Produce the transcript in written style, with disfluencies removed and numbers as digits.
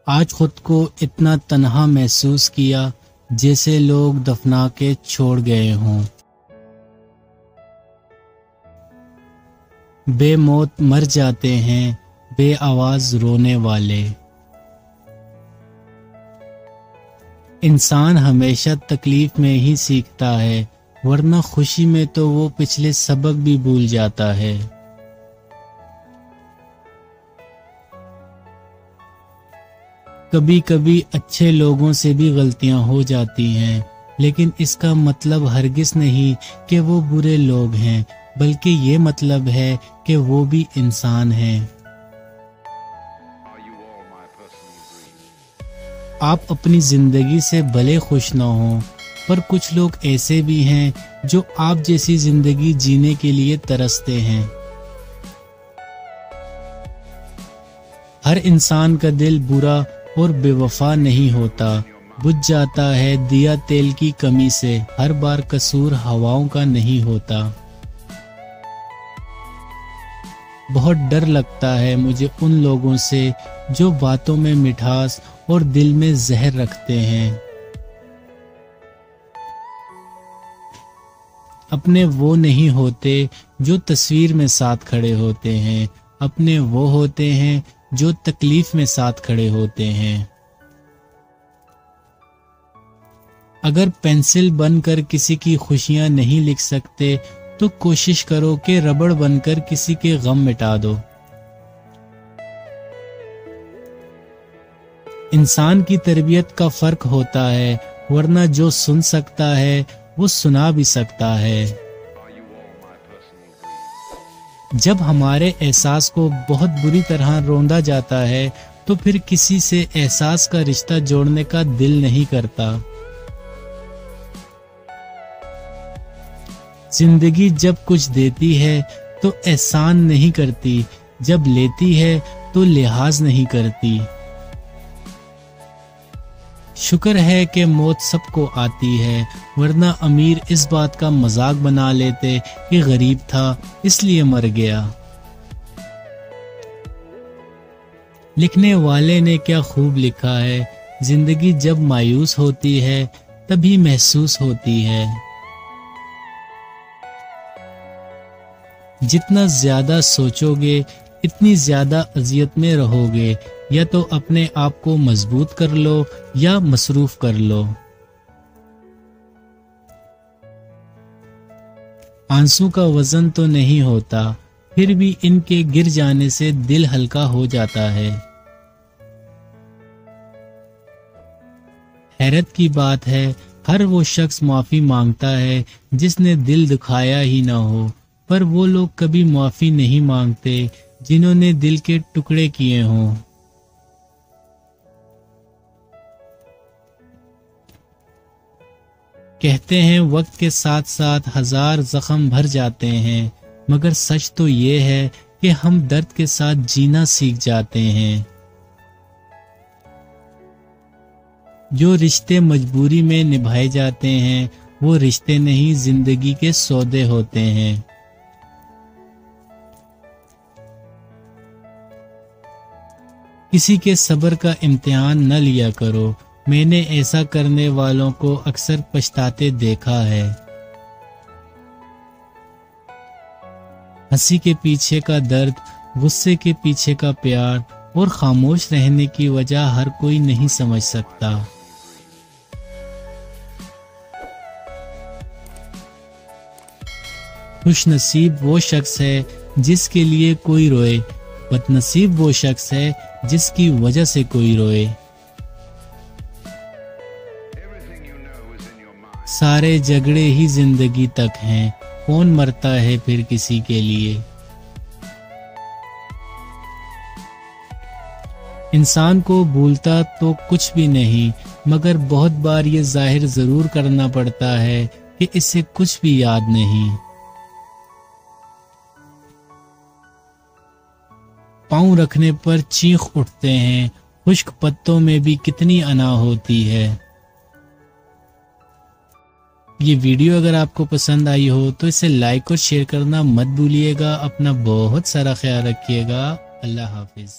आज खुद को इतना तन्हा महसूस किया जैसे लोग दफना के छोड़ गए हों। बेमौत मर जाते हैं बे आवाज रोने वाले। इंसान हमेशा तकलीफ में ही सीखता है, वरना खुशी में तो वो पिछले सबक भी भूल जाता है। कभी कभी अच्छे लोगों से भी गलतियां हो जाती हैं, लेकिन इसका मतलब हरगिज नहीं कि वो बुरे लोग हैं, बल्कि ये मतलब है कि वो भी इंसान हैं। आप अपनी जिंदगी से भले खुश ना हो, पर कुछ लोग ऐसे भी हैं जो आप जैसी जिंदगी जीने के लिए तरसते हैं। हर इंसान का दिल बुरा और बेवफा नहीं होता, बुझ जाता है दिया तेल की कमी से। हर बार कसूर हवाओं का नहीं होता। बहुत डर लगता है मुझे उन लोगों से जो बातों में मिठास और दिल में जहर रखते हैं। अपने वो नहीं होते जो तस्वीर में साथ खड़े होते हैं, अपने वो होते हैं जो तकलीफ में साथ खड़े होते हैं। अगर पेंसिल बनकर किसी की खुशियां नहीं लिख सकते तो कोशिश करो कि रबड़ बनकर किसी के गम मिटा दो। इंसान की तरबियत का फर्क होता है, वरना जो सुन सकता है वो सुना भी सकता है। जब हमारे एहसास को बहुत बुरी तरह रोंदा जाता है तो फिर किसी से एहसास का रिश्ता जोड़ने का दिल नहीं करता। जिंदगी जब कुछ देती है तो एहसान नहीं करती, जब लेती है तो लिहाज नहीं करती। शुक्र है कि मौत सबको आती है, वरना अमीर इस बात का मजाक बना लेते कि गरीब था इसलिए मर गया। लिखने वाले ने क्या खूब लिखा है, जिंदगी जब मायूस होती है तभी महसूस होती है। जितना ज्यादा सोचोगे इतनी ज्यादा अजियत में रहोगे। या तो अपने आप को मजबूत कर लो या मसरूफ कर लो। आंसू का वजन तो नहीं होता, फिर भी इनके गिर जाने से दिल हल्का हो जाता है। हैरत की बात है, हर वो शख्स माफी मांगता है जिसने दिल दुखाया ही ना हो, पर वो लोग कभी माफी नहीं मांगते जिन्होंने दिल के टुकड़े किए हों। कहते हैं वक्त के साथ साथ हजार जख्म भर जाते हैं, मगर सच तो ये है कि हम दर्द के साथ जीना सीख जाते हैं। जो रिश्ते मजबूरी में निभाए जाते हैं वो रिश्ते नहीं, जिंदगी के सौदे होते हैं। किसी के सब्र का इम्तिहान न लिया करो, मैंने ऐसा करने वालों को अक्सर पछताते देखा है। हंसी के पीछे का दर्द, गुस्से के पीछे का प्यार और खामोश रहने की वजह हर कोई नहीं समझ सकता। खुश नसीब वो शख्स है जिसके लिए कोई रोए, बदनसीब वो शख्स है जिसकी वजह से कोई रोए। सारे झगड़े ही जिंदगी तक हैं, कौन मरता है फिर किसी के लिए। इंसान को भूलता तो कुछ भी नहीं, मगर बहुत बार ये जाहिर जरूर करना पड़ता है कि इसे कुछ भी याद नहीं। पांव रखने पर चीख उठते हैं, खुश्क पत्तों में भी कितनी अना होती है। ये वीडियो अगर आपको पसंद आई हो तो इसे लाइक और शेयर करना मत भूलिएगा। अपना बहुत सारा ख्याल रखिएगा। अल्लाह हाफिज।